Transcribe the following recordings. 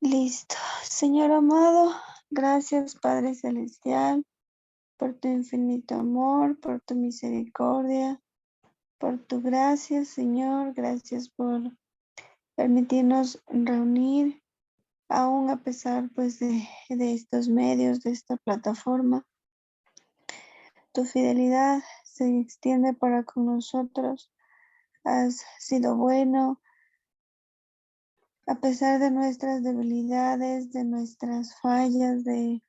Listo. Señor amado, gracias Padre Celestial por tu infinito amor, por tu misericordia, por tu gracia, Señor. Gracias por permitirnos reunir, aún a pesar pues de estos medios, de esta plataforma. Tu fidelidad se extiende para con nosotros. Has sido bueno a pesar de nuestras debilidades, de nuestras fallas, de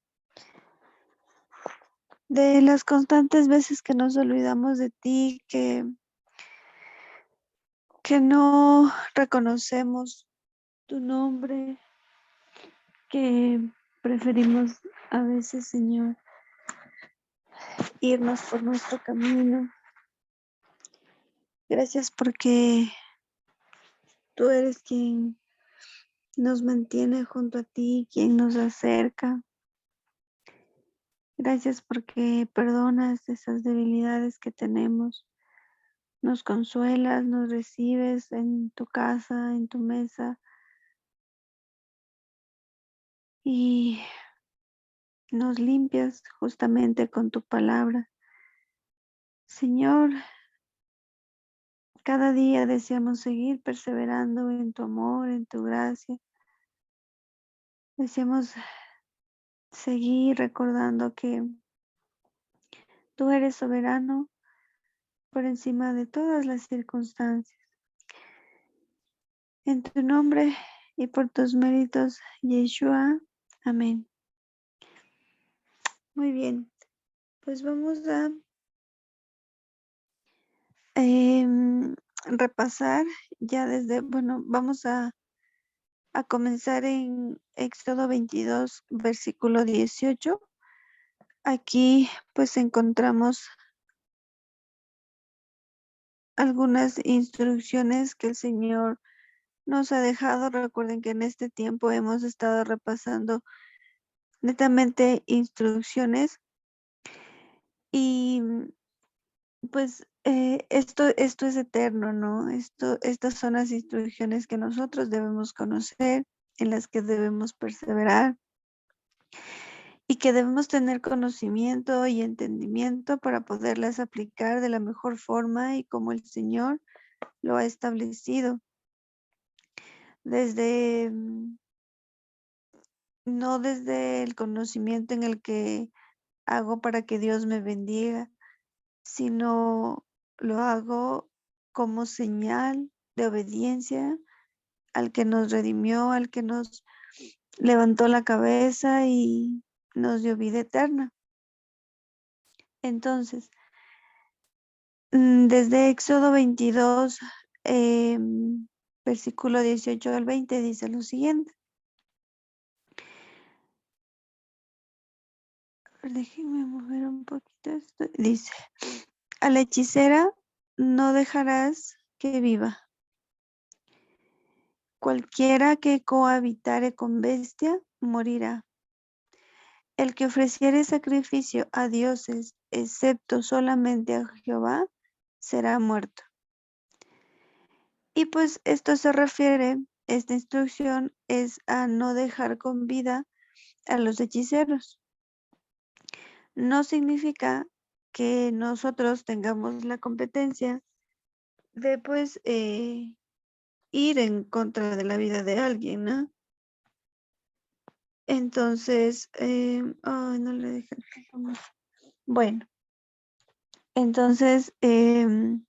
las constantes veces que nos olvidamos de ti, que no reconocemos tu nombre, que preferimos a veces, Señor, irnos por nuestro camino. Gracias porque tú eres quien nos mantiene junto a ti, quien nos acerca. Gracias porque perdonas esas debilidades que tenemos. Nos consuelas, nos recibes en tu casa, en tu mesa. Y nos limpias justamente con tu palabra. Señor, cada día deseamos seguir perseverando en tu amor, en tu gracia. Deseamos seguir recordando que tú eres soberano por encima de todas las circunstancias. En tu nombre y por tus méritos, Yeshua. Amén. Muy bien, pues vamos a repasar ya vamos a comenzar en Éxodo 22, versículo 18. Aquí pues encontramos algunas instrucciones que el Señor nos ha dejado. Recuerden que en este tiempo hemos estado repasando netamente instrucciones y pues esto es eterno, ¿no? Estas son las instrucciones que nosotros debemos conocer, en las que debemos perseverar y que debemos tener conocimiento y entendimiento para poderlas aplicar de la mejor forma y como el Señor lo ha establecido. Desde, no desde el conocimiento en el que hago para que Dios me bendiga, sino lo hago como señal de obediencia al que nos redimió, al que nos levantó la cabeza y nos dio vida eterna. Entonces, desde Éxodo 22, versículo 18 al 20, dice lo siguiente. Déjenme mover un poquito esto. Dice, a la hechicera no dejarás que viva. Cualquiera que cohabitare con bestia morirá. El que ofreciere sacrificio a dioses, excepto solamente a Jehová, será muerto. Y pues esto se refiere, esta instrucción es a no dejar con vida a los hechiceros. No significa que nosotros tengamos la competencia de pues ir en contra de la vida de alguien, ¿no? Entonces, no le dejé. Bueno, entonces, sin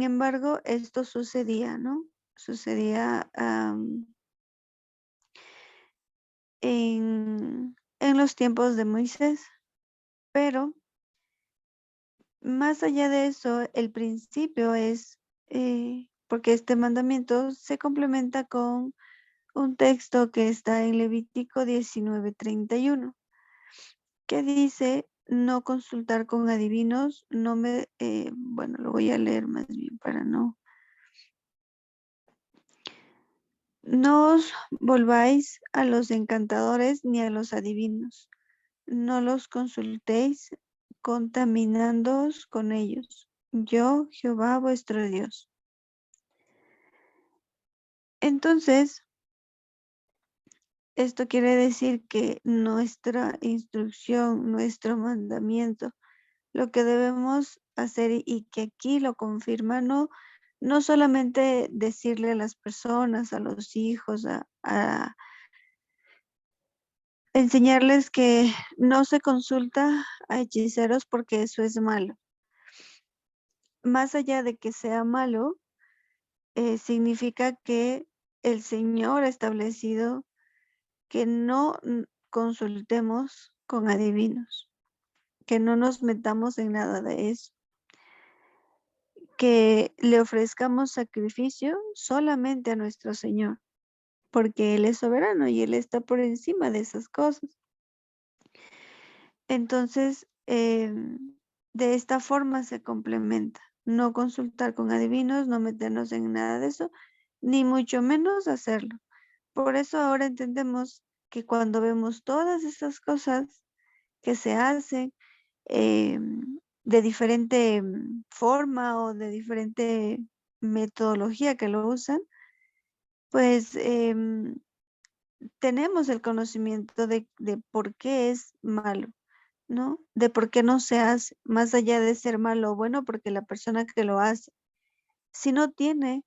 embargo, esto sucedía, ¿no? Sucedía en los tiempos de Moisés, pero más allá de eso, el principio es, porque este mandamiento se complementa con un texto que está en Levítico 19:31, que dice no consultar con adivinos, lo voy a leer más bien para no. No os volváis a los encantadores ni a los adivinos, no los consultéis contaminándoos con ellos. Yo, Jehová vuestro Dios. Entonces, esto quiere decir que nuestra instrucción, nuestro mandamiento, lo que debemos hacer y que aquí lo confirma, no solamente decirle a las personas, a los hijos, a enseñarles que no se consulta a hechiceros porque eso es malo. Más allá de que sea malo, significa que el Señor ha establecido que no consultemos con adivinos, que no nos metamos en nada de eso, que le ofrezcamos sacrificio solamente a nuestro Señor, porque Él es soberano y Él está por encima de esas cosas. Entonces, de esta forma se complementa. No consultar con adivinos, no meternos en nada de eso, ni mucho menos hacerlo. Por eso ahora entendemos que cuando vemos todas esas cosas que se hacen de diferente forma o de diferente metodología que lo usan, pues tenemos el conocimiento de por qué es malo, ¿no? De por qué no se hace, más allá de ser malo o bueno, porque la persona que lo hace, si no tiene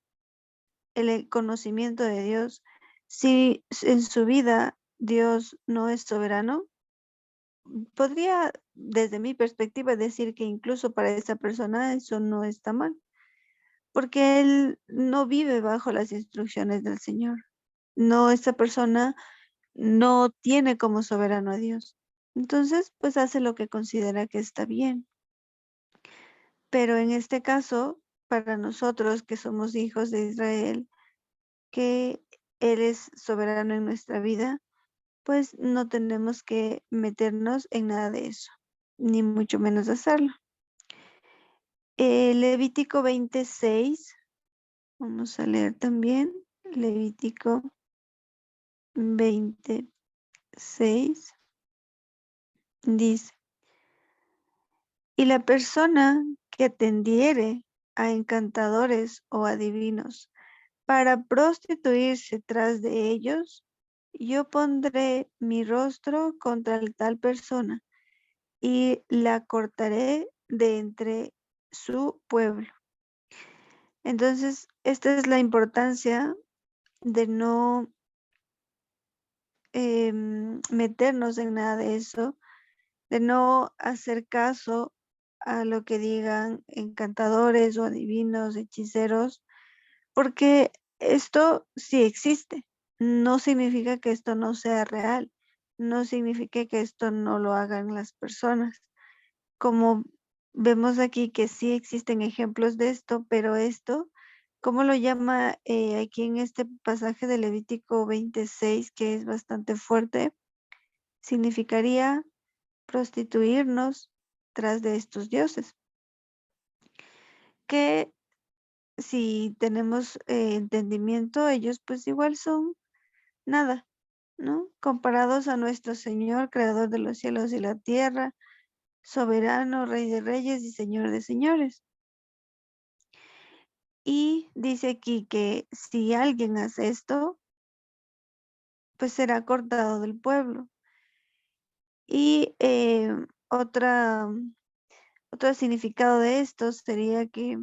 el conocimiento de Dios, si en su vida Dios no es soberano, podría, desde mi perspectiva, decir que incluso para esa persona eso no está mal, porque él no vive bajo las instrucciones del Señor. No, esa persona no tiene como soberano a Dios. Entonces, pues hace lo que considera que está bien. Pero en este caso, para nosotros que somos hijos de Israel, que Él es soberano en nuestra vida, pues no tenemos que meternos en nada de eso, ni mucho menos hacerlo. Levítico 26, vamos a leer también, Levítico 26, dice, y la persona que tendiere a encantadores o adivinos para prostituirse tras de ellos, yo pondré mi rostro contra tal persona y la cortaré de entre su pueblo. Entonces, esta es la importancia de no meternos en nada de eso, de no hacer caso a lo que digan encantadores o adivinos, hechiceros, porque esto sí existe. No significa que esto no sea real, no significa que esto no lo hagan las personas. Como vemos aquí que sí existen ejemplos de esto, pero esto, ¿cómo lo llama aquí en este pasaje de Levítico 26, que es bastante fuerte? Significaría prostituirnos tras de estos dioses, que si tenemos entendimiento, ellos pues igual son nada, ¿no? Comparados a nuestro Señor, creador de los cielos y la tierra, soberano, rey de reyes y señor de señores. Y dice aquí que si alguien hace esto, pues será cortado del pueblo. Y otro significado de esto sería que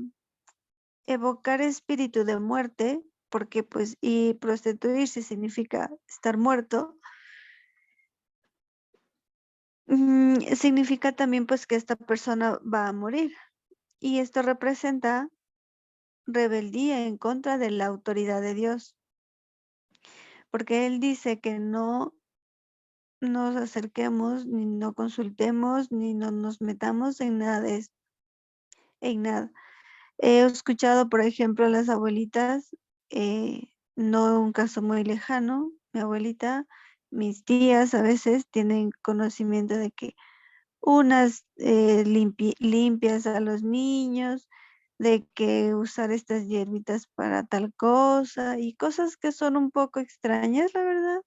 evocar espíritu de muerte, porque pues y prostituirse significa estar muerto, significa también pues que esta persona va a morir. Y esto representa rebeldía en contra de la autoridad de Dios, porque Él dice que no nos acerquemos, ni no consultemos, ni no nos metamos en nada de esto, en nada. He escuchado, por ejemplo, a las abuelitas, no un caso muy lejano, mi abuelita, mis tías a veces tienen conocimiento de que unas limpias a los niños, de que usar estas hierbitas para tal cosa y cosas que son un poco extrañas, la verdad.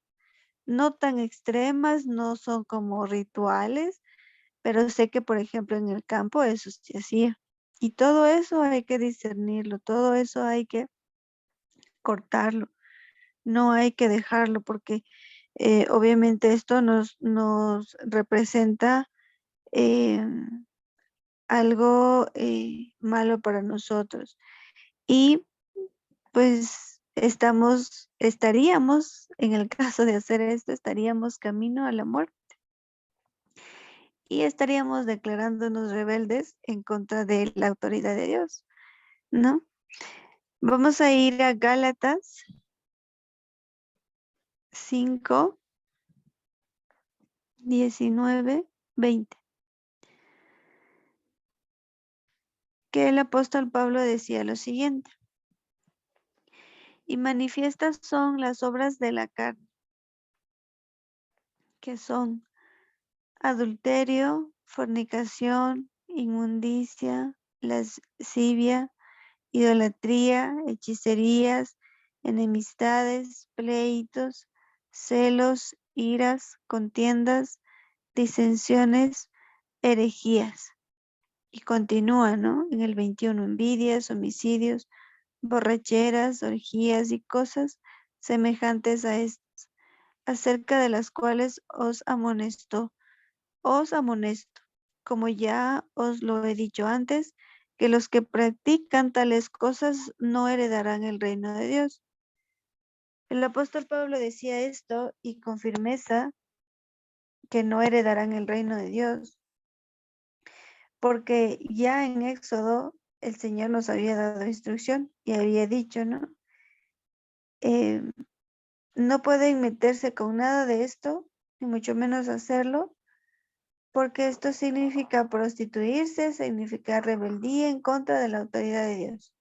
No tan extremas, no son como rituales, pero sé que, por ejemplo, en el campo eso se hacía. Y todo eso hay que discernirlo, todo eso hay que cortarlo. no hay que dejarlo porque obviamente esto nos representa algo malo para nosotros. Y pues estaríamos, en el caso de hacer esto, estaríamos camino a la muerte y estaríamos declarándonos rebeldes en contra de la autoridad de Dios, ¿no? Vamos a ir a Gálatas 5, 19, 20. Que el apóstol Pablo decía lo siguiente: y manifiestas son las obras de la carne, que son adulterio, fornicación, inmundicia, lascivia, idolatría, hechicerías, enemistades, pleitos, celos, iras, contiendas, disensiones, herejías. Y continúa, ¿no? En el 21, envidias, homicidios, borracheras, orgías y cosas semejantes a estas, acerca de las cuales os amonesto, como ya os lo he dicho antes, que los que practican tales cosas no heredarán el reino de Dios. El apóstol Pablo decía esto y con firmeza que no heredarán el reino de Dios, porque ya en Éxodo el Señor nos había dado instrucción y había dicho, ¿no? No pueden meterse con nada de esto, ni mucho menos hacerlo, porque esto significa prostituirse, significa rebeldía en contra de la autoridad de Dios.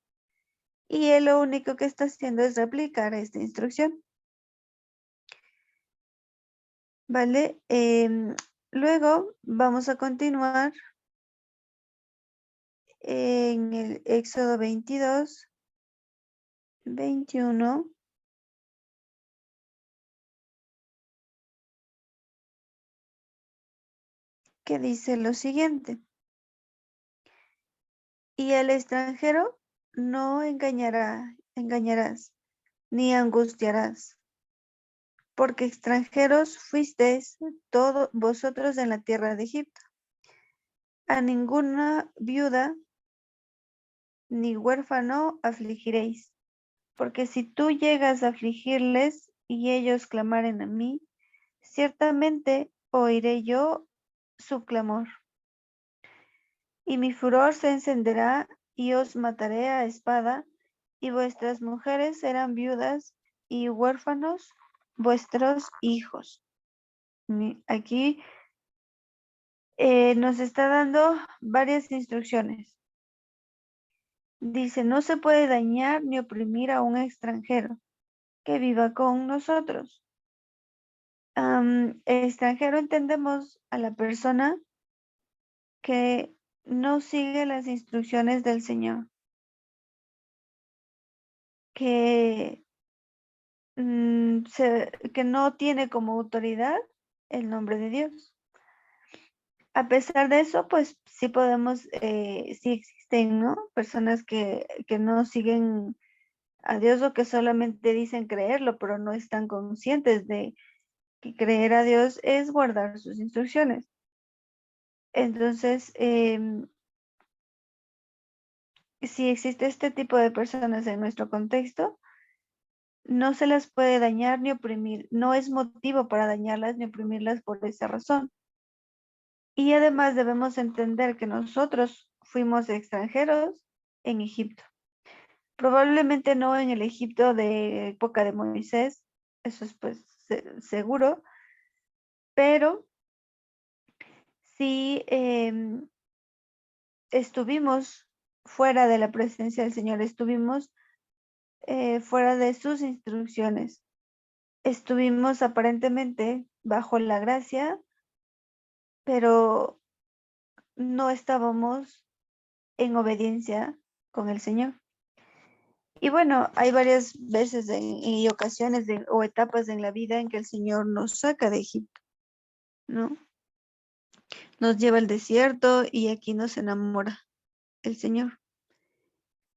Y él lo único que está haciendo es replicar esta instrucción. ¿Vale? Luego vamos a continuar en el Éxodo 22, 21. Que dice lo siguiente: y al extranjero no engañarás, ni angustiarás, porque extranjeros fuisteis todos vosotros en la tierra de Egipto. A ninguna viuda ni huérfano afligiréis, porque si tú llegas a afligirles y ellos clamaren a mí, ciertamente oiré yo su clamor, y mi furor se encenderá y os mataré a espada, y vuestras mujeres serán viudas y huérfanos vuestros hijos. Aquí nos está dando varias instrucciones. Dice, no se puede dañar ni oprimir a un extranjero que viva con nosotros. Extranjero entendemos a la persona que no sigue las instrucciones del Señor, que, que no tiene como autoridad el nombre de Dios. A pesar de eso, pues sí podemos, sí existen, ¿no? Personas que no siguen a Dios o que solamente dicen creerlo, pero no están conscientes de que creer a Dios es guardar sus instrucciones. Entonces, si existe este tipo de personas en nuestro contexto, no se las puede dañar ni oprimir. No es motivo para dañarlas ni oprimirlas por esa razón. Y además debemos entender que nosotros fuimos extranjeros en Egipto. Probablemente no en el Egipto de época de Moisés, eso es pues seguro, pero sí estuvimos fuera de la presencia del Señor, estuvimos fuera de sus instrucciones. Estuvimos aparentemente bajo la gracia, pero no estábamos en obediencia con el Señor. Y bueno, hay varias veces y ocasiones o etapas en la vida en que el Señor nos saca de Egipto, ¿no? Nos lleva al desierto y aquí nos enamora el Señor.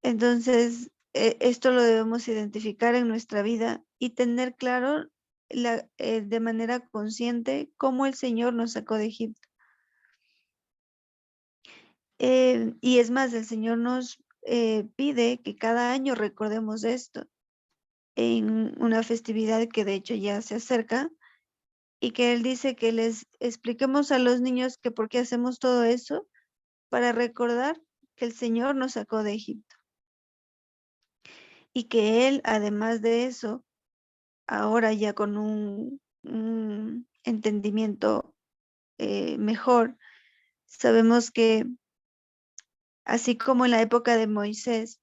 Entonces, esto lo debemos identificar en nuestra vida y tener claro de manera consciente cómo el Señor nos sacó de Egipto. Y es más, el Señor nos pide que cada año recordemos esto en una festividad que de hecho ya se acerca, y que Él dice que les expliquemos a los niños que por qué hacemos todo eso, para recordar que el Señor nos sacó de Egipto y que Él, además de eso, ahora ya con un entendimiento mejor, sabemos que así como en la época de Moisés,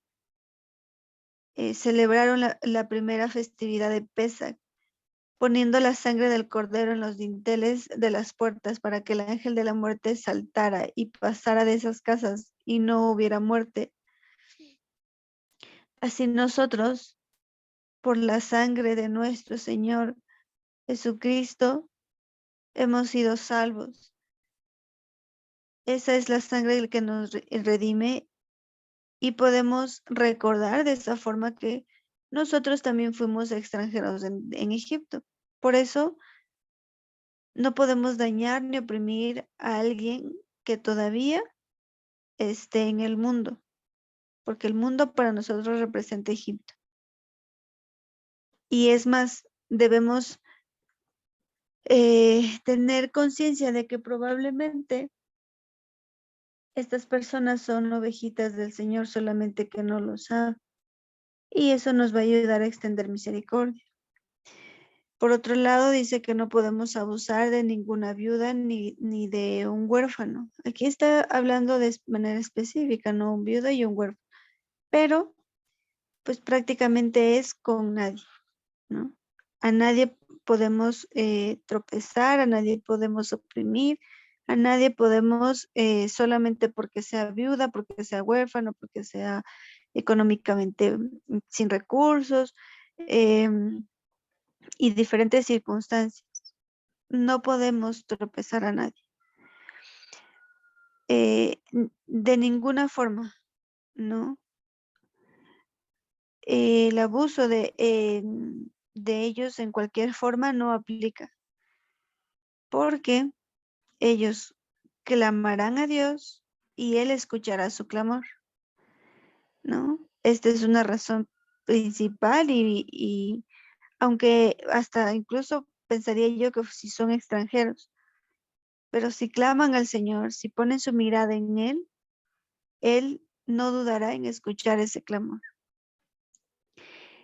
celebraron la primera festividad de Pesach, poniendo la sangre del cordero en los dinteles de las puertas para que el ángel de la muerte saltara y pasara de esas casas y no hubiera muerte. Así nosotros, por la sangre de nuestro Señor Jesucristo, hemos sido salvos. Esa es la sangre que nos redime y podemos recordar de esa forma que nosotros también fuimos extranjeros en Egipto. Por eso no podemos dañar ni oprimir a alguien que todavía esté en el mundo, porque el mundo para nosotros representa Egipto. Y es más, debemos tener conciencia de que probablemente estas personas son ovejitas del Señor, solamente que no lo saben. Y eso nos va a ayudar a extender misericordia. Por otro lado, dice que no podemos abusar de ninguna viuda ni de un huérfano. Aquí está hablando de manera específica, no un viuda y un huérfano. Pero, pues prácticamente es con nadie, ¿no? A nadie podemos tropezar, a nadie podemos oprimir, a nadie podemos solamente porque sea viuda, porque sea huérfano, porque sea económicamente sin recursos y diferentes circunstancias. No podemos tropezar a nadie. De ninguna forma, ¿no? El abuso de ellos en cualquier forma no aplica, porque ellos clamarán a Dios y Él escuchará su clamor, ¿no? Esta es una razón principal y aunque hasta incluso pensaría yo que si son extranjeros, pero si claman al Señor, si ponen su mirada en Él no dudará en escuchar ese clamor.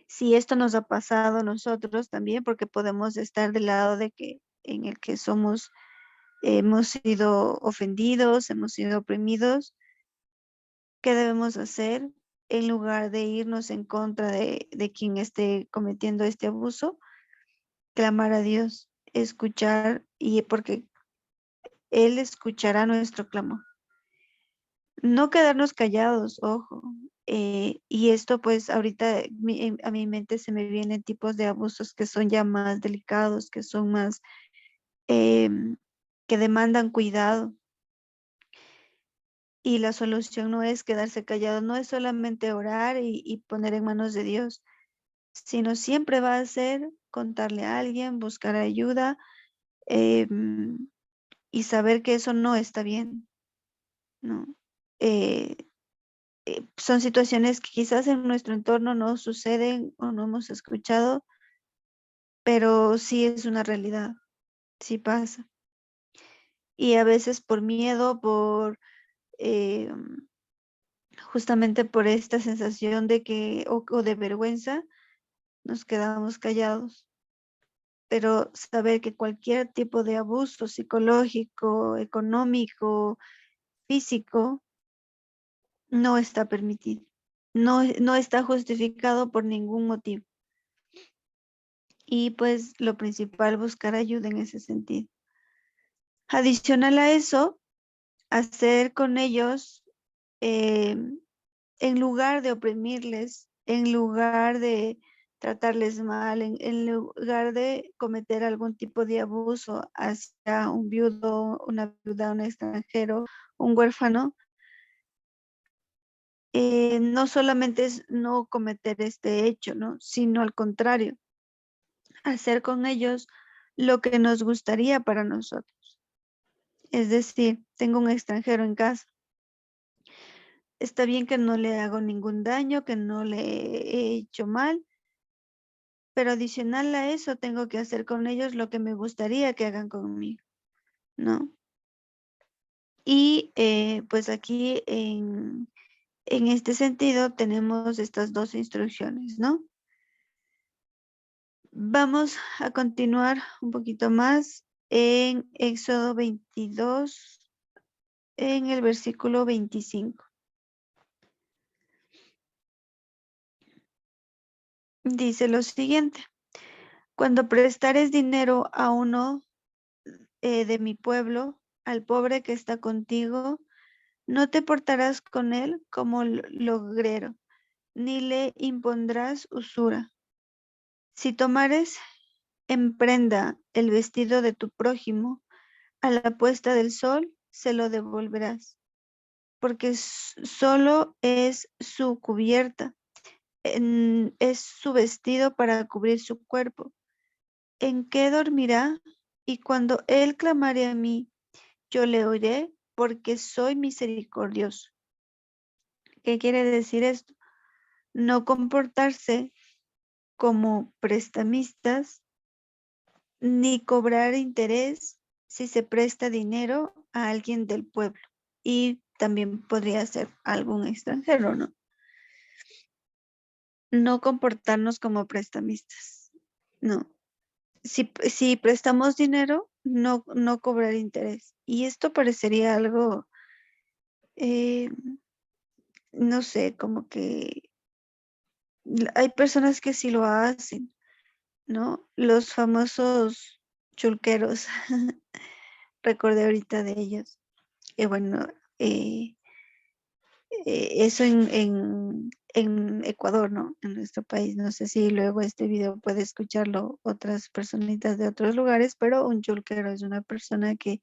Si esto nos ha pasado a nosotros también, porque podemos estar del lado de que en el que hemos sido ofendidos, hemos sido oprimidos, ¿qué debemos hacer en lugar de irnos en contra de quien esté cometiendo este abuso? Clamar a Dios, escuchar, y porque Él escuchará nuestro clamor. No quedarnos callados, ojo. Y esto pues ahorita a mi mente se me vienen tipos de abusos que son ya más delicados, que son más, que demandan cuidado. Y la solución no es quedarse callado, no es solamente orar y poner en manos de Dios, sino siempre va a ser contarle a alguien, buscar ayuda y saber que eso no está bien, ¿no? Eh, son situaciones que quizás en nuestro entorno no suceden o no hemos escuchado, pero sí es una realidad, sí pasa. Y a veces por miedo, eh, justamente por esta sensación de que, o de vergüenza, nos quedamos callados. Pero saber que cualquier tipo de abuso psicológico, económico, físico, no está permitido. No está justificado por ningún motivo. Y pues lo principal, buscar ayuda en ese sentido. Adicional a eso, hacer con ellos, en lugar de oprimirles, en lugar de tratarles mal, en lugar de cometer algún tipo de abuso hacia un viudo, una viuda, un extranjero, un huérfano, no solamente es no cometer este hecho, ¿no? Sino al contrario, hacer con ellos lo que nos gustaría para nosotros. Es decir, tengo un extranjero en casa. Está bien que no le hago ningún daño, que no le he hecho mal, pero adicional a eso tengo que hacer con ellos lo que me gustaría que hagan conmigo, ¿no? Y pues aquí en este sentido tenemos estas dos instrucciones, ¿no? Vamos a continuar un poquito más en Éxodo 22, en el versículo 25. Dice lo siguiente: cuando prestares dinero a uno de mi pueblo, al pobre que está contigo, no te portarás con él como logrero, ni le impondrás usura. Si tomares en prenda el vestido de tu prójimo, a la puesta del sol se lo devolverás, porque solo es su cubierta, es su vestido para cubrir su cuerpo. ¿En qué dormirá? Y cuando él clamare a mí, yo le oiré, porque soy misericordioso. ¿Qué quiere decir esto? No comportarse como prestamistas ni cobrar interés si se presta dinero a alguien del pueblo. Y también podría ser algún extranjero, ¿no? No comportarnos como prestamistas. No. Si prestamos dinero, no cobrar interés. Y esto parecería algo, eh, no sé, como que hay personas que sí lo hacen, ¿no? Los famosos chulqueros, recordé ahorita de ellos. Bueno, eh, eso en Ecuador, ¿no? En nuestro país. No sé si luego este video puede escucharlo otras personitas de otros lugares, pero un chulquero es una persona que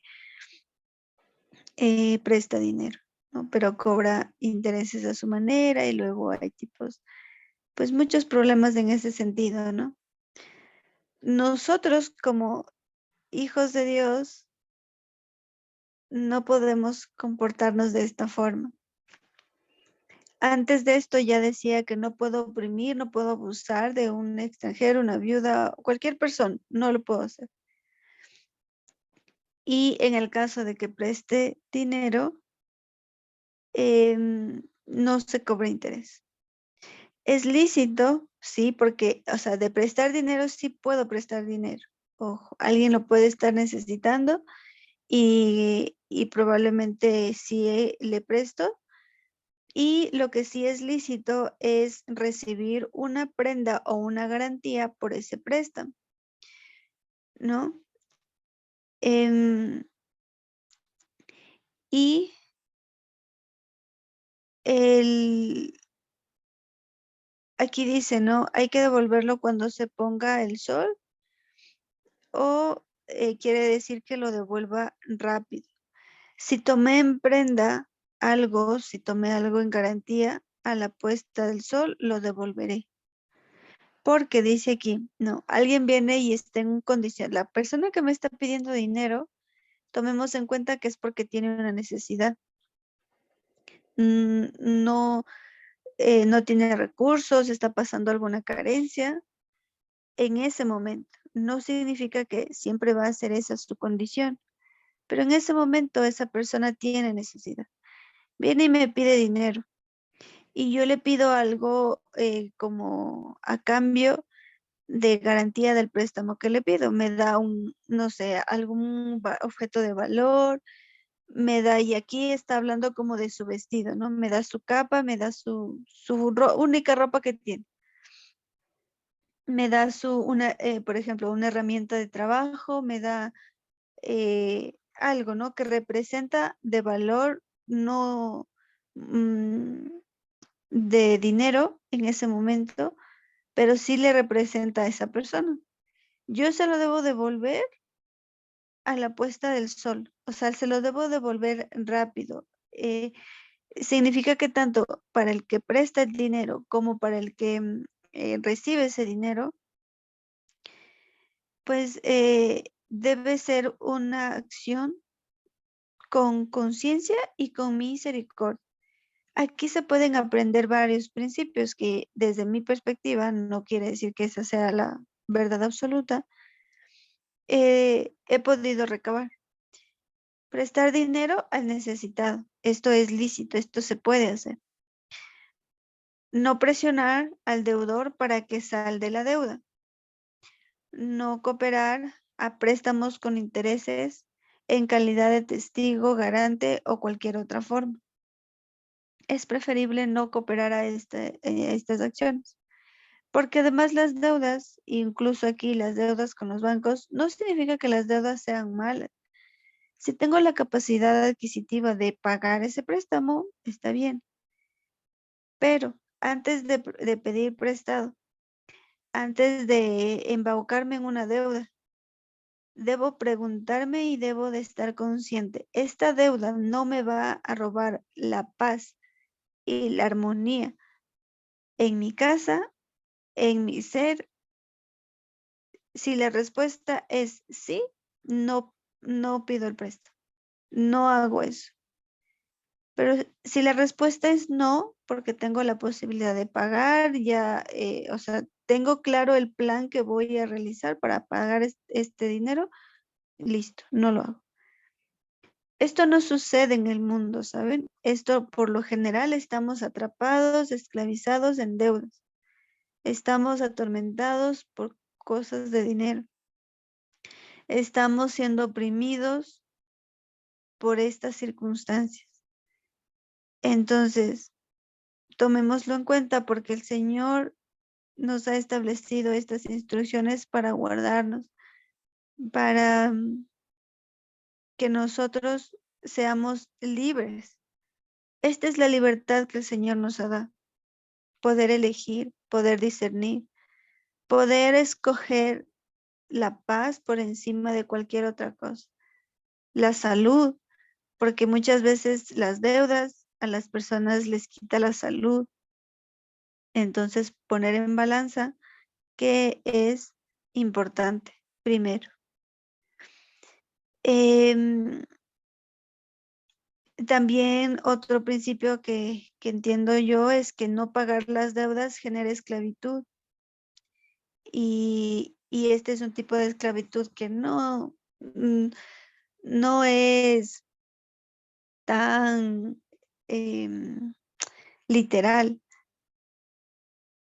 presta dinero, ¿no? Pero cobra intereses a su manera y luego hay tipos, pues muchos problemas en ese sentido, ¿no? Nosotros como hijos de Dios no podemos comportarnos de esta forma. Antes de esto ya decía que no puedo oprimir, no puedo abusar de un extranjero, una viuda, cualquier persona, no lo puedo hacer. Y en el caso de que preste dinero, no se cobra interés. Es lícito, sí, porque, o sea, de prestar dinero sí puedo prestar dinero. Ojo, alguien lo puede estar necesitando y probablemente sí le presto. Y lo que sí es lícito es recibir una prenda o una garantía por ese préstamo, ¿no? Em, y aquí dice, ¿no? Hay que devolverlo cuando se ponga el sol o quiere decir que lo devuelva rápido. Si tomé en prenda algo, si tomé algo en garantía, a la puesta del sol lo devolveré. Porque dice aquí, no, alguien viene y está en un condición, la persona que me está pidiendo dinero, tomemos en cuenta que es porque tiene una necesidad. No, no tiene recursos, está pasando alguna carencia en ese momento. No significa que siempre va a ser esa su condición, pero en ese momento esa persona tiene necesidad. Viene y me pide dinero y yo le pido algo como a cambio de garantía del préstamo que le pido. Me da no sé, algún objeto de valor, me da, y aquí está hablando como de su vestido, ¿no? Me da su capa, me da su única ropa que tiene. Me da por ejemplo, una herramienta de trabajo, me da algo, ¿no? Que representa de valor, no de dinero en ese momento, pero sí le representa a esa persona. Yo se lo debo devolver a la puesta del sol, o sea, se lo debo devolver rápido. significa que tanto para el que presta el dinero como para el que recibe ese dinero, pues debe ser una acción con conciencia y con misericordia. Aquí se pueden aprender varios principios que desde mi perspectiva no quiere decir que esa sea la verdad absoluta. He podido recabar. Prestar dinero al necesitado. Esto es lícito, esto se puede hacer. No presionar al deudor para que salde la deuda. No cooperar a préstamos con intereses en calidad de testigo, garante o cualquier otra forma. Es preferible no cooperar a estas acciones. Porque además las deudas, incluso aquí las deudas con los bancos, no significa que las deudas sean malas. Si tengo la capacidad adquisitiva de pagar ese préstamo, está bien. Pero antes de pedir prestado, antes de embaucarme en una deuda, debo preguntarme y debo de estar consciente. Esta deuda no me va a robar la paz y la armonía en mi casa, en mi ser. Si la respuesta es sí, no pido el préstamo. No hago eso. Pero si la respuesta es no, porque tengo la posibilidad de pagar, ya, o sea, tengo claro el plan que voy a realizar para pagar este dinero, listo, no lo hago. Esto no sucede en el mundo, ¿saben? Esto por lo general estamos atrapados, esclavizados en deudas. Estamos atormentados por cosas de dinero. Estamos siendo oprimidos por estas circunstancias. Entonces, tomémoslo en cuenta porque el Señor nos ha establecido estas instrucciones para guardarnos, para que nosotros seamos libres. Esta es la libertad que el Señor nos ha dado. Poder elegir, poder discernir, poder escoger la paz por encima de cualquier otra cosa. La salud, porque muchas veces las deudas a las personas les quita la salud. Entonces, poner en balanza qué es importante primero. También otro principio que entiendo yo es que no pagar las deudas genera esclavitud. Y este es un tipo de esclavitud que no es tan literal,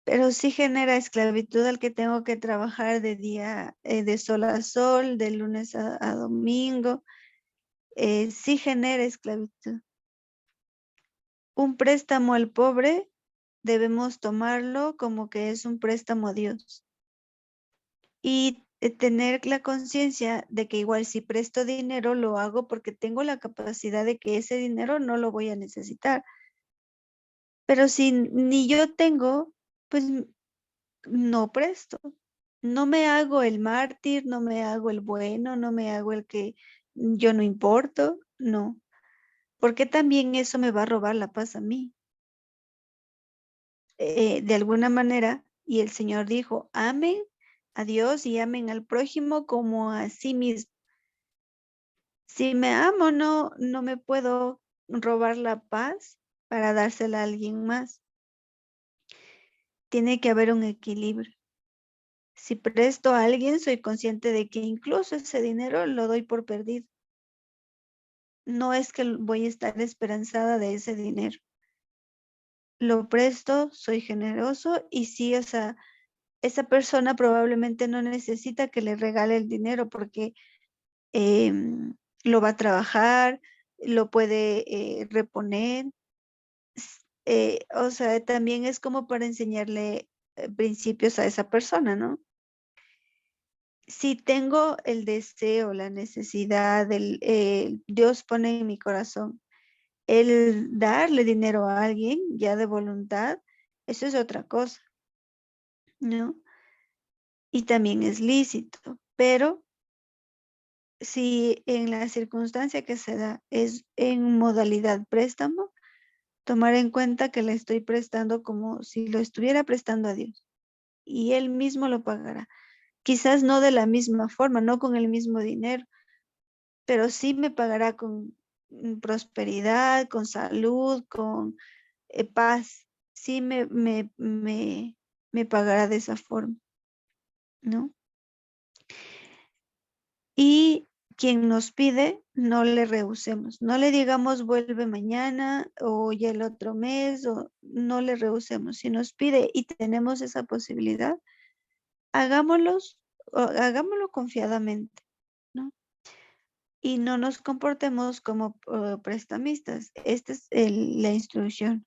pero sí genera esclavitud al que tengo que trabajar de día, de sol a sol, de lunes a domingo. Sí genera esclavitud. Un préstamo al pobre debemos tomarlo como que es un préstamo a Dios. Y tener la conciencia de que igual si presto dinero lo hago porque tengo la capacidad de que ese dinero no lo voy a necesitar. Pero si ni yo tengo, pues no presto. No me hago el mártir, no me hago el bueno, no me hago el que yo no importo, no. Porque también eso me va a robar la paz a mí. De alguna manera, y el Señor dijo, amen a Dios y amen al prójimo como a sí mismo. Si me amo, no me puedo robar la paz para dársela a alguien más. Tiene que haber un equilibrio. Si presto a alguien, soy consciente de que incluso ese dinero lo doy por perdido. No es que voy a estar esperanzada de ese dinero. Lo presto, soy generoso y sí, o sea, esa persona probablemente no necesita que le regale el dinero porque lo va a trabajar, lo puede reponer. O sea, también es como para enseñarle principios a esa persona, ¿no? Si tengo el deseo, la necesidad, Dios pone en mi corazón el darle dinero a alguien ya de voluntad, eso es otra cosa, ¿no? Y también es lícito, pero si en la circunstancia que se da es en modalidad préstamo, tomar en cuenta que le estoy prestando como si lo estuviera prestando a Dios y Él mismo lo pagará. Quizás no de la misma forma, no con el mismo dinero, pero sí me pagará con prosperidad, con salud, con paz. Sí me pagará de esa forma, ¿no? Y quien nos pide, no le rehusemos. No le digamos vuelve mañana o ya el otro mes, o no le rehusemos. Si nos pide y tenemos esa posibilidad, hagámoslo confiadamente, ¿no? Y no nos comportemos como prestamistas. Esta es la instrucción,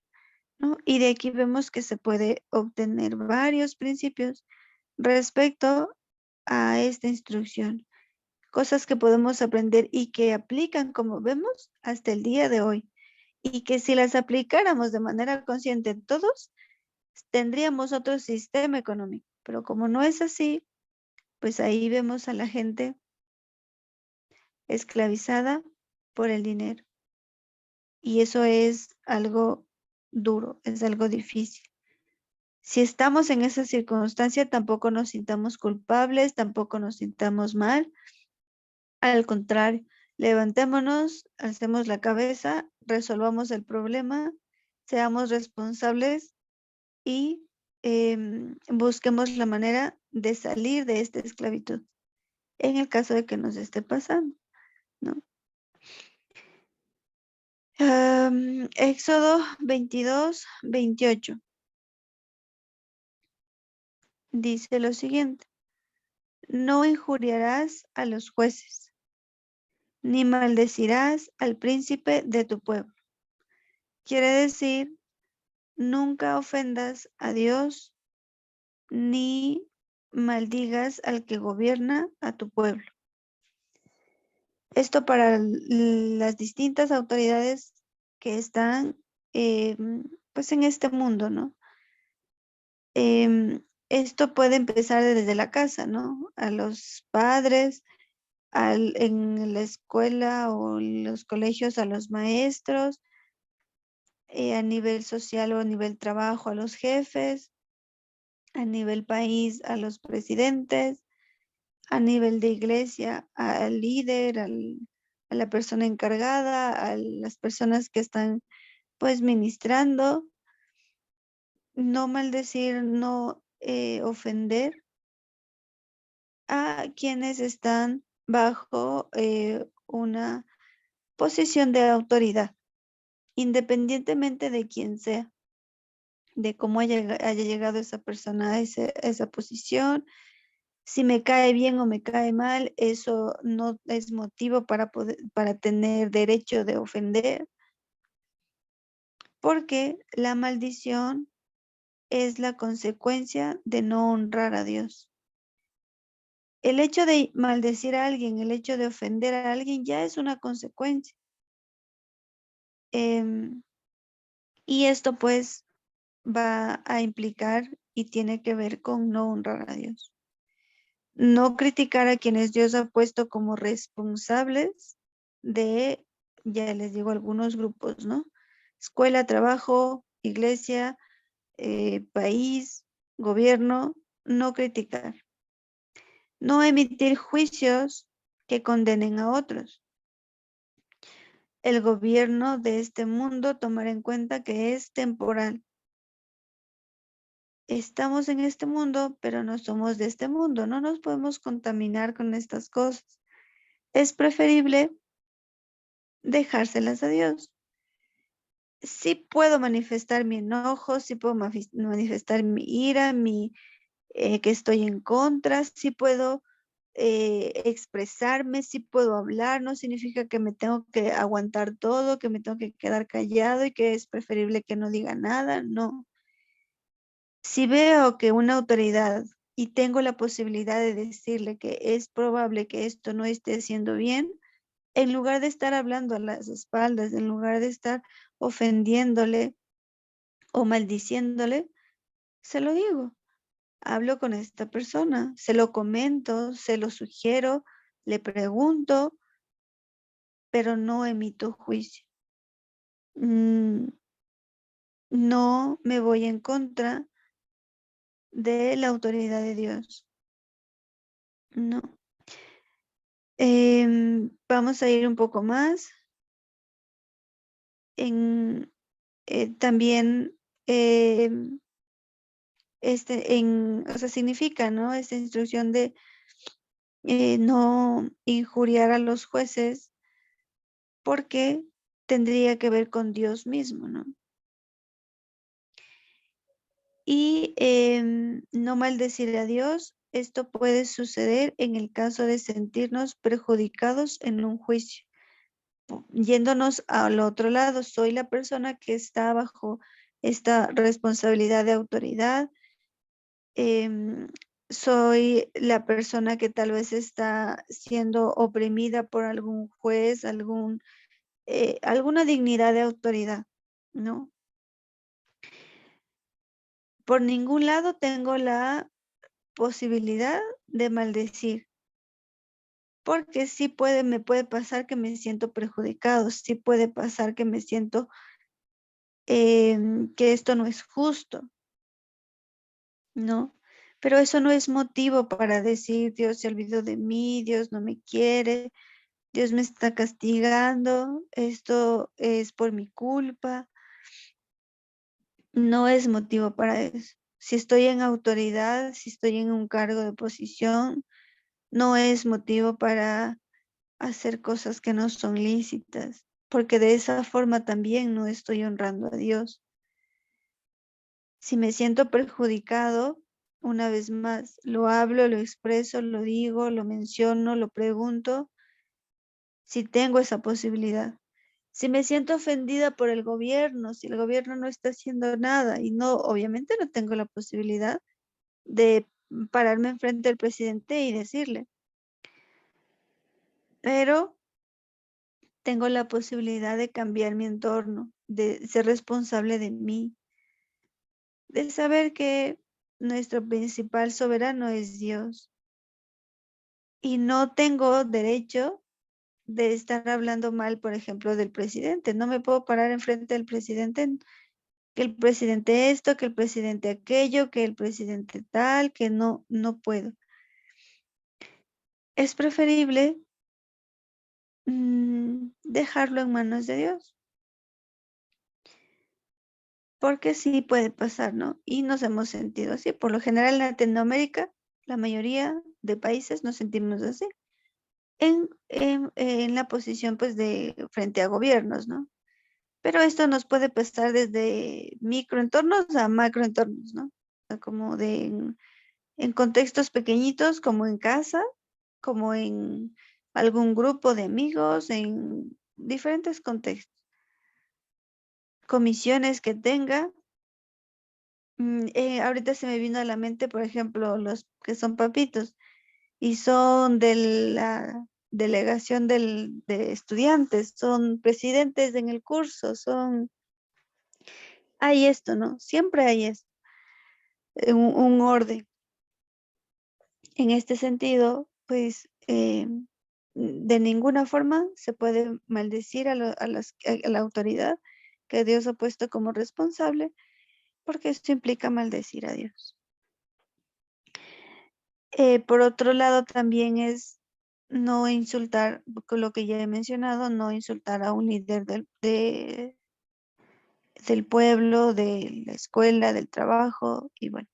¿no? Y de aquí vemos que se puede obtener varios principios respecto a esta instrucción. Cosas que podemos aprender y que aplican, como vemos, hasta el día de hoy. Y que si las aplicáramos de manera consciente todos, tendríamos otro sistema económico. Pero como no es así, pues ahí vemos a la gente esclavizada por el dinero. Y eso es algo duro, es algo difícil. Si estamos en esa circunstancia, tampoco nos sintamos culpables, tampoco nos sintamos mal. Al contrario, levantémonos, alcemos la cabeza, resolvamos el problema, seamos responsables y busquemos la manera de salir de esta esclavitud, en el caso de que nos esté pasando, ¿no? Éxodo 22:28 dice lo siguiente: no injuriarás a los jueces, ni maldecirás al príncipe de tu pueblo. Quiere decir, nunca ofendas a Dios ni maldigas al que gobierna a tu pueblo. Esto para las distintas autoridades que están pues en este mundo, ¿no? Esto puede empezar desde la casa, ¿no? A los padres, en la escuela o en los colegios, a los maestros, a nivel social o a nivel trabajo, a los jefes, a nivel país, a los presidentes, a nivel de iglesia, al líder, a la persona encargada, a las personas que están pues ministrando. No maldecir, no ofender a quienes están bajo una posición de autoridad, independientemente de quién sea, de cómo haya llegado esa persona a esa posición. Si me cae bien o me cae mal, eso no es motivo para tener derecho de ofender, porque la maldición es la consecuencia de no honrar a Dios. El hecho de maldecir a alguien, el hecho de ofender a alguien ya es una consecuencia. Y esto pues va a implicar y tiene que ver con no honrar a Dios. No criticar a quienes Dios ha puesto como responsables de, ya les digo, algunos grupos, ¿no? Escuela, trabajo, iglesia, país, gobierno, no criticar. No emitir juicios que condenen a otros. El gobierno de este mundo tomar en cuenta que es temporal. Estamos en este mundo, pero no somos de este mundo. No nos podemos contaminar con estas cosas. Es preferible dejárselas a Dios. Sí puedo manifestar mi enojo, sí puedo manifestar mi ira, que estoy en contra, sí puedo expresarme, sí puedo hablar, no significa que me tengo que aguantar todo, que me tengo que quedar callado y que es preferible que no diga nada, no. Si veo que una autoridad y tengo la posibilidad de decirle que es probable que esto no esté haciendo bien, en lugar de estar hablando a las espaldas, en lugar de estar ofendiéndole o maldiciéndole, se lo digo. Hablo con esta persona, se lo comento, se lo sugiero, le pregunto, pero no emito juicio. no me voy en contra de la autoridad de Dios. No. Vamos a ir un poco más. También o sea, significa, ¿no? Esta instrucción de no injuriar a los jueces porque tendría que ver con Dios mismo, ¿no? Y no maldecir a Dios. Esto puede suceder en el caso de sentirnos perjudicados en un juicio. Yéndonos al otro lado, soy la persona que está bajo esta responsabilidad de autoridad. Soy la persona que tal vez está siendo oprimida por algún juez, alguna dignidad de autoridad, ¿no? Por ningún lado tengo la posibilidad de maldecir, porque sí me puede pasar que me siento perjudicado, sí puede pasar que me siento que esto no es justo, ¿no? Pero eso no es motivo para decir Dios se olvidó de mí, Dios no me quiere, Dios me está castigando, esto es por mi culpa. No es motivo para eso. Si estoy en autoridad, si estoy en un cargo de posición, no es motivo para hacer cosas que no son lícitas, porque de esa forma también no estoy honrando a Dios. Si me siento perjudicado, una vez más, lo hablo, lo expreso, lo digo, lo menciono, lo pregunto, si tengo esa posibilidad. Si me siento ofendida por el gobierno, si el gobierno no está haciendo nada y no, obviamente no tengo la posibilidad de pararme enfrente del presidente y decirle, pero tengo la posibilidad de cambiar mi entorno, de ser responsable de mí, de saber que nuestro principal soberano es Dios y no tengo derecho de estar hablando mal, por ejemplo, del presidente. No me puedo parar enfrente del presidente, que el presidente esto, que el presidente aquello, que el presidente tal, que no puedo. Es preferible dejarlo en manos de Dios. Porque sí puede pasar, ¿no? Y nos hemos sentido así. Por lo general en Latinoamérica, la mayoría de países nos sentimos así. En la posición, pues, de frente a gobiernos, ¿no? Pero esto nos puede pasar desde microentornos a macroentornos, ¿no? O sea, como en contextos pequeñitos, como en casa, como en algún grupo de amigos, en diferentes contextos. Comisiones que tenga. Ahorita se me vino a la mente, por ejemplo, los que son papitos y son de la delegación de estudiantes, son presidentes en el curso, hay esto, ¿no? Siempre hay esto, un orden. En este sentido, pues, de ninguna forma se puede maldecir a la autoridad que Dios ha puesto como responsable, porque esto implica maldecir a Dios. Por otro lado, también es no insultar, con lo que ya he mencionado, no insultar a un líder del pueblo, de la escuela, del trabajo, y bueno,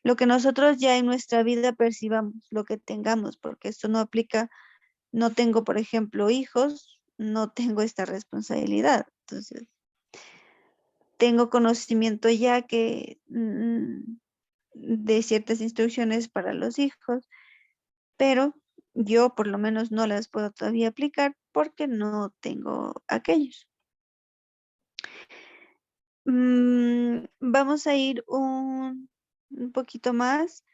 lo que nosotros ya en nuestra vida percibamos, lo que tengamos, porque esto no aplica, no tengo, por ejemplo, hijos, no tengo esta responsabilidad. Entonces, tengo conocimiento ya que de ciertas instrucciones para los hijos, pero yo por lo menos no las puedo todavía aplicar porque no tengo aquellos. Vamos a ir un poquito más,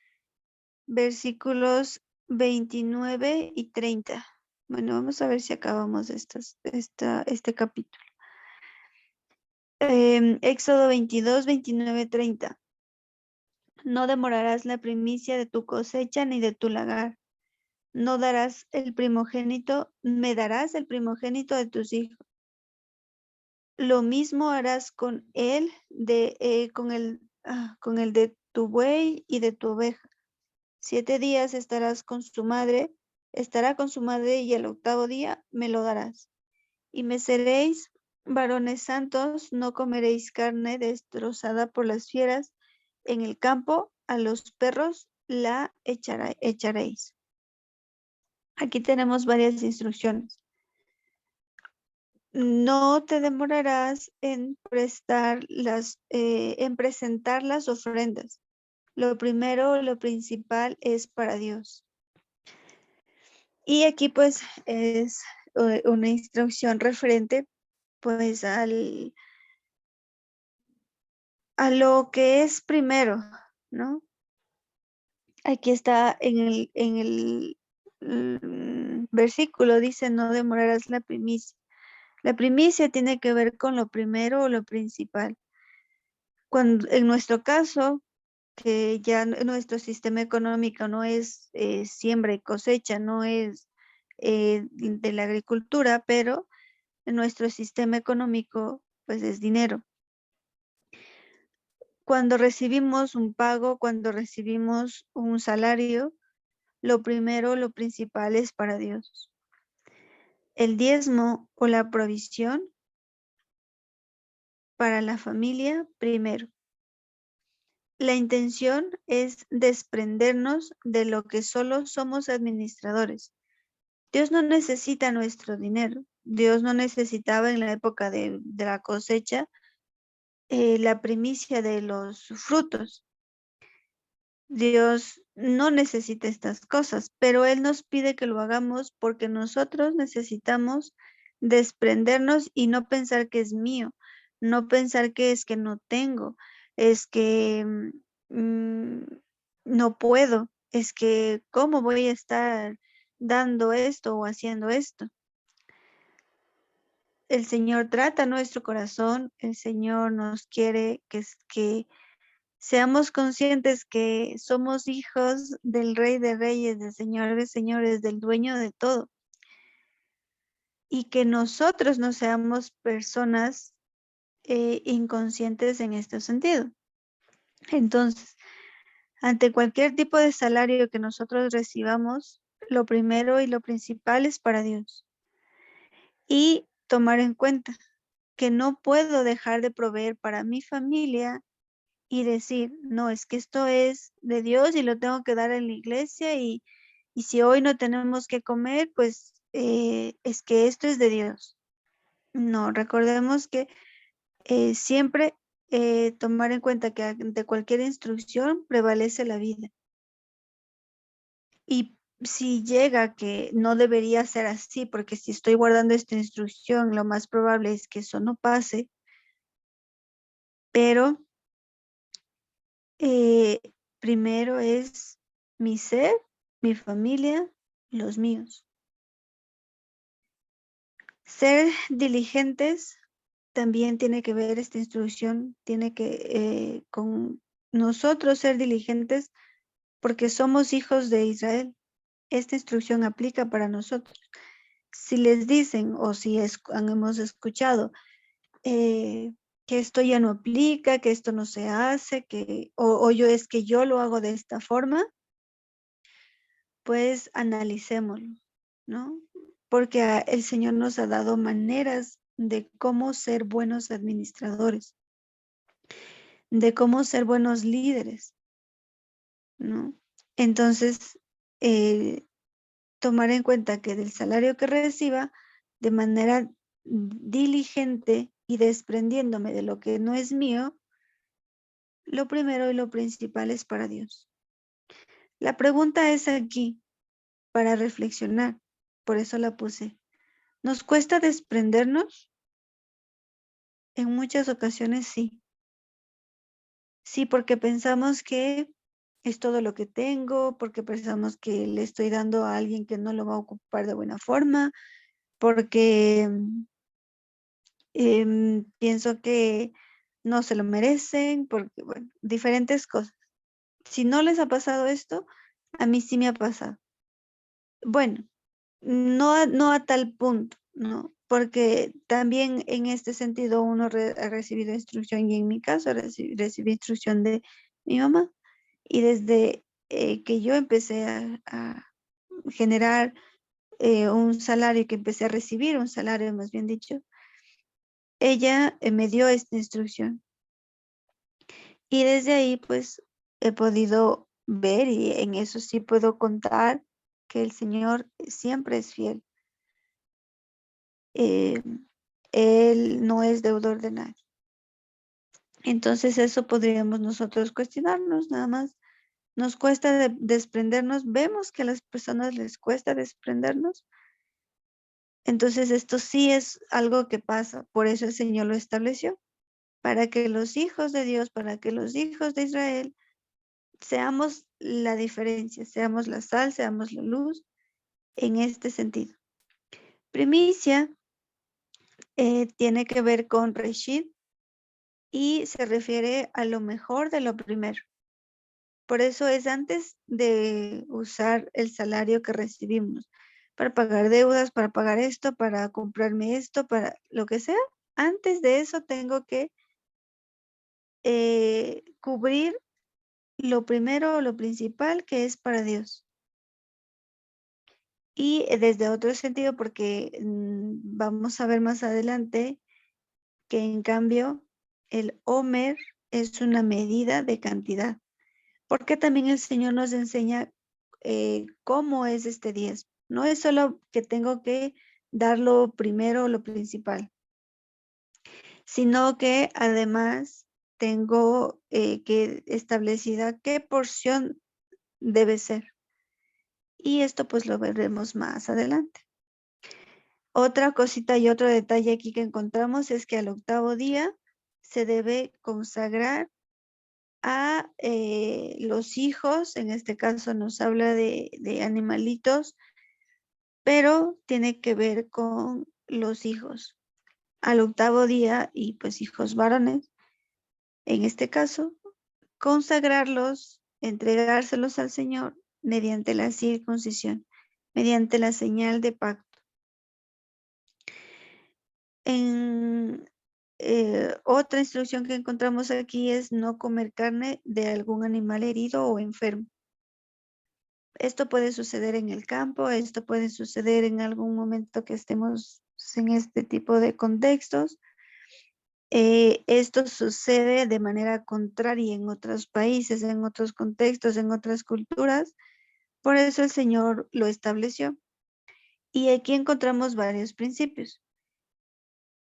versículos 29 y 30. Bueno, vamos a ver si acabamos este capítulo. Éxodo 22, 29, 30. No demorarás la primicia de tu cosecha ni de tu lagar. No darás el primogénito, me darás el primogénito de tus hijos. lo mismo harás con con el de tu buey y de tu oveja. 7 días estará con su madre, y el 8º día me lo darás. Y me seréis varones santos, no comeréis carne destrozada por las fieras en el campo, a los perros la echaréis. Aquí tenemos varias instrucciones. No te demorarás en en presentar las ofrendas. Lo primero, lo principal es para Dios. Y aquí pues es una instrucción referente pues a lo que es primero, ¿no? Aquí está en el versículo, dice, no demorarás la primicia. La primicia tiene que ver con lo primero o lo principal. Cuando, en nuestro caso, que ya nuestro sistema económico no es siembra y cosecha, no es de la agricultura, pero nuestro sistema económico pues es dinero. Cuando recibimos un pago, cuando recibimos un salario, lo primero, lo principal es para Dios. El diezmo o la provisión para la familia primero. La intención es desprendernos de lo que solo somos administradores. Dios no necesita nuestro dinero. Dios no necesitaba en la época de la cosecha la primicia de los frutos. Dios no necesita estas cosas, pero Él nos pide que lo hagamos porque nosotros necesitamos desprendernos y no pensar que es mío, no pensar que es que no tengo, es que mm, no puedo, es que cómo voy a estar dando esto o haciendo esto. El Señor trata nuestro corazón, el Señor nos quiere que seamos conscientes que somos hijos del Rey de Reyes, del Señor de Señores, del dueño de todo. Y que nosotros no seamos personas inconscientes en este sentido. Entonces, ante cualquier tipo de salario que nosotros recibamos, lo primero y lo principal es para Dios. Y tomar en cuenta que no puedo dejar de proveer para mi familia y decir, no, es que esto es de Dios y lo tengo que dar en la iglesia y si hoy no tenemos que comer, pues es que esto es de Dios. No, recordemos que siempre tomar en cuenta que ante cualquier instrucción prevalece la vida. Y si llega que no debería ser así, porque si estoy guardando esta instrucción, lo más probable es que eso no pase, pero primero es mi ser, mi familia, los míos. Ser diligentes también tiene que ver, esta instrucción tiene que con nosotros ser diligentes porque somos hijos de Israel. Esta instrucción aplica para nosotros. Si les dicen o si hemos escuchado que esto ya no aplica, que esto no se hace, o es que yo lo hago de esta forma, pues analicémoslo, ¿no? Porque el Señor nos ha dado maneras de cómo ser buenos administradores, de cómo ser buenos líderes, ¿no? Entonces, tomar en cuenta que del salario que reciba, de manera diligente y desprendiéndome de lo que no es mío, lo primero y lo principal es para Dios. La pregunta es aquí para reflexionar, por eso la puse. ¿Nos cuesta desprendernos? En muchas ocasiones sí. Sí, porque pensamos que es todo lo que tengo, porque pensamos que le estoy dando a alguien que no lo va a ocupar de buena forma, porque pienso que no se lo merecen, porque, bueno, diferentes cosas. Si no les ha pasado esto, a mí sí me ha pasado. Bueno, no a tal punto, ¿no? porque también en este sentido uno ha recibido instrucción, y en mi caso recibí instrucción de mi mamá, y desde que yo empecé a generar un salario, que empecé a recibir un salario, más bien dicho, ella me dio esta instrucción. Y desde ahí, pues, he podido ver, y en eso sí puedo contar, que el Señor siempre es fiel. Eh, Él no es deudor de nadie. Entonces eso podríamos nosotros cuestionarnos, nada más. Nos cuesta desprendernos, vemos que a las personas les cuesta desprendernos. Entonces esto sí es algo que pasa, por eso el Señor lo estableció, para que los hijos de Dios, para que los hijos de Israel seamos la diferencia, seamos la sal, seamos la luz en este sentido. Primicia tiene que ver con Reshit y se refiere a lo mejor de lo primero. Por eso es antes de usar el salario que recibimos para pagar deudas, para pagar esto, para comprarme esto, para lo que sea. Antes de eso tengo que cubrir lo primero, lo principal, que es para Dios. Y desde otro sentido, porque vamos a ver más adelante que en cambio el Homer es una medida de cantidad, porque también el Señor nos enseña cómo es este diezmo. No es solo que tengo que dar lo primero, lo principal, sino que además tengo que establecida qué porción debe ser. Y esto pues lo veremos más adelante. Otra cosita y otro detalle aquí que encontramos es que al octavo día se debe consagrar a los hijos. En este caso nos habla de animalitos, pero tiene que ver con los hijos. Al octavo día, y pues hijos varones, en este caso, consagrarlos, entregárselos al Señor mediante la circuncisión, mediante la señal de pacto. En otra instrucción que encontramos aquí es no comer carne de algún animal herido o enfermo. Esto puede suceder en el campo, esto puede suceder en algún momento que estemos en este tipo de contextos. Esto sucede de manera contraria en otros países, en otros contextos, en otras culturas. Por eso el Señor lo estableció. Y aquí encontramos varios principios.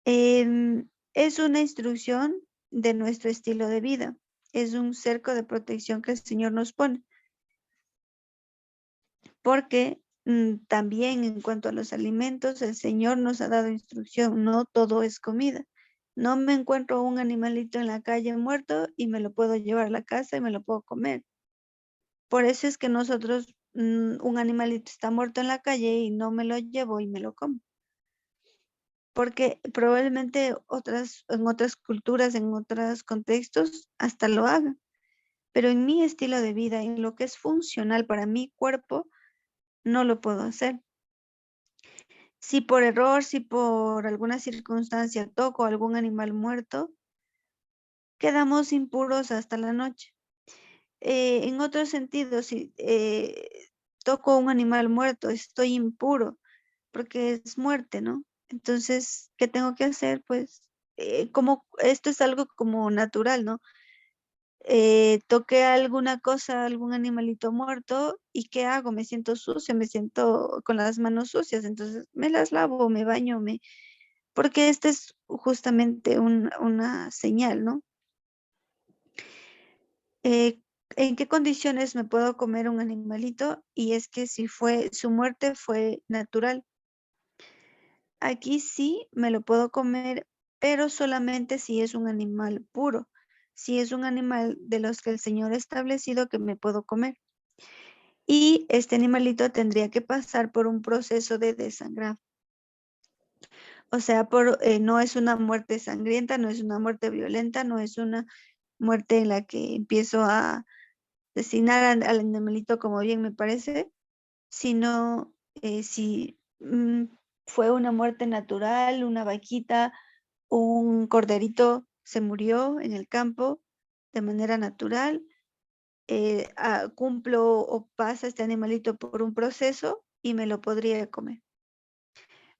Es una instrucción de nuestro estilo de vida. Es un cerco de protección que el Señor nos pone. Porque también en cuanto a los alimentos, el Señor nos ha dado instrucción. No todo es comida. No me encuentro un animalito en la calle muerto y me lo puedo llevar a la casa y me lo puedo comer. Por eso es que nosotros, un animalito está muerto en la calle y no me lo llevo y me lo como. Porque probablemente en otras culturas, en otros contextos, hasta lo hagan. Pero en mi estilo de vida, en lo que es funcional para mi cuerpo, no lo puedo hacer. Si por error, si por alguna circunstancia toco algún animal muerto, quedamos impuros hasta la noche. En otro sentido, si toco un animal muerto, estoy impuro porque es muerte, ¿no? Entonces, ¿qué tengo que hacer? Pues, como esto es algo como natural, ¿no? Toqué alguna cosa, algún animalito muerto, ¿y qué hago? Me siento sucio, me siento con las manos sucias, entonces me las lavo, me baño, porque esta es justamente una señal, ¿no? ¿En qué condiciones me puedo comer un animalito? Y es que si su muerte fue natural. Aquí sí me lo puedo comer, pero solamente si es un animal puro, si es un animal de los que el Señor ha establecido que me puedo comer. Y este animalito tendría que pasar por un proceso de desangrado. O sea, no es una muerte sangrienta, no es una muerte violenta, no es una muerte en la que empiezo a asesinar al animalito como bien me parece, sino si fue una muerte natural, una vaquita, un corderito se murió en el campo de manera natural, cumplo o pasa este animalito por un proceso y me lo podría comer.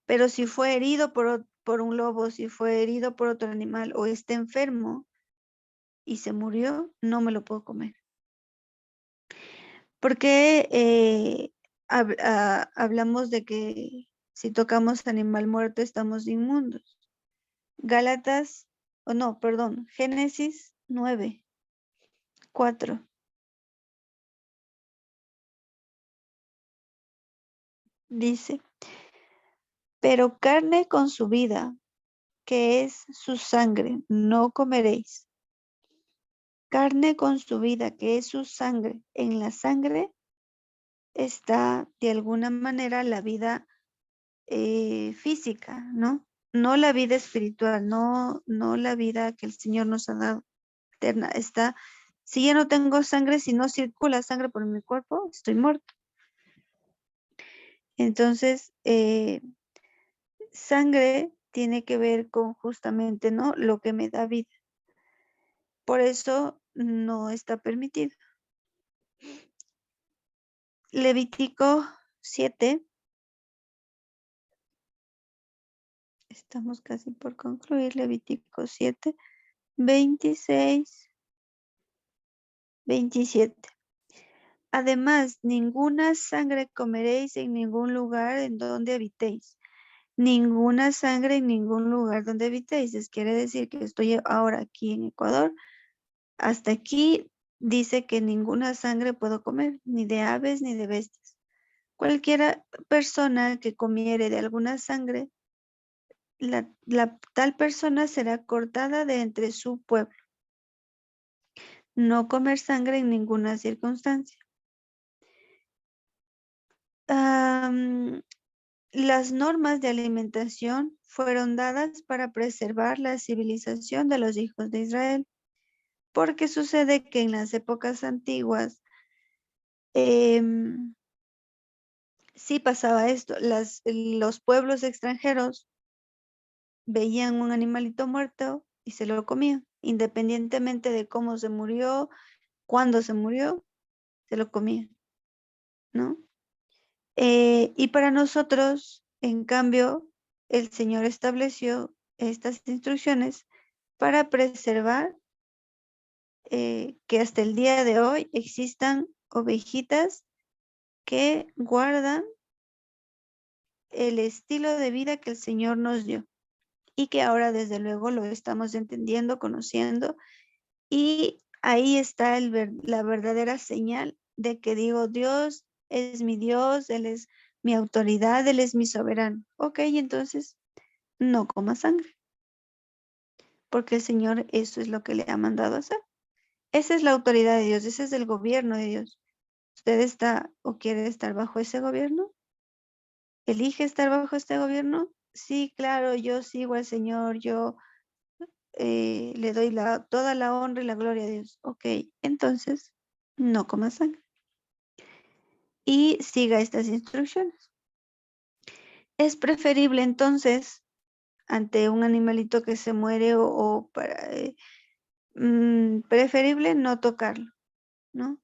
Pero si fue herido por un lobo, si fue herido por otro animal o está enfermo y se murió, no me lo puedo comer. Porque hablamos de que si tocamos animal muerto estamos inmundos. Génesis 9:4 dice, pero carne con su vida, que es su sangre, no comeréis. Carne con su vida, que es su sangre. En la sangre está de alguna manera la vida física, ¿no? No la vida espiritual, no la vida que el Señor nos ha dado eterna. Si ya no tengo sangre, si no circula sangre por mi cuerpo, estoy muerto. Entonces, sangre tiene que ver con justamente, ¿no? Lo que me da vida. Por eso no está permitido. Levítico 7. Estamos casi por concluir. Levítico 7, 26, 27. Además, ninguna sangre comeréis en ningún lugar en donde habitéis. Ninguna sangre en ningún lugar donde habitéis. Quiere decir que estoy ahora aquí en Ecuador. Hasta aquí dice que ninguna sangre puedo comer, ni de aves ni de bestias. Cualquiera persona que comiere de alguna sangre, tal persona será cortada de entre su pueblo. No comer sangre en ninguna circunstancia. Las normas de alimentación fueron dadas para preservar la civilización de los hijos de Israel, porque sucede que en las épocas antiguas sí pasaba esto. Los pueblos extranjeros veían un animalito muerto y se lo comían, independientemente de cómo se murió, cuándo se murió, se lo comían, ¿no? Y para nosotros, en cambio, el Señor estableció estas instrucciones para preservar que hasta el día de hoy existan ovejitas que guardan el estilo de vida que el Señor nos dio y que ahora desde luego lo estamos entendiendo, conociendo, y ahí está la verdadera señal de que digo, Dios es mi Dios, Él es mi autoridad, Él es mi soberano. Ok, entonces no coma sangre, porque el Señor eso es lo que le ha mandado hacer. Esa es la autoridad de Dios, ese es el gobierno de Dios. ¿Usted está o quiere estar bajo ese gobierno? ¿Elige estar bajo este gobierno? Sí, claro, yo sigo al Señor, yo le doy toda la honra y la gloria a Dios. Ok, entonces no coma sangre y siga estas instrucciones. Es preferible entonces, ante un animalito que se muere preferible no tocarlo, ¿no?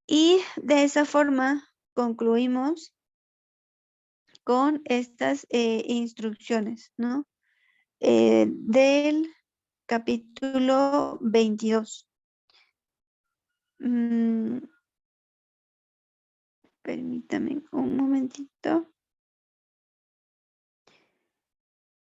Y de esa forma concluimos con estas instrucciones, ¿no? Del capítulo 22. Permítame un momentito.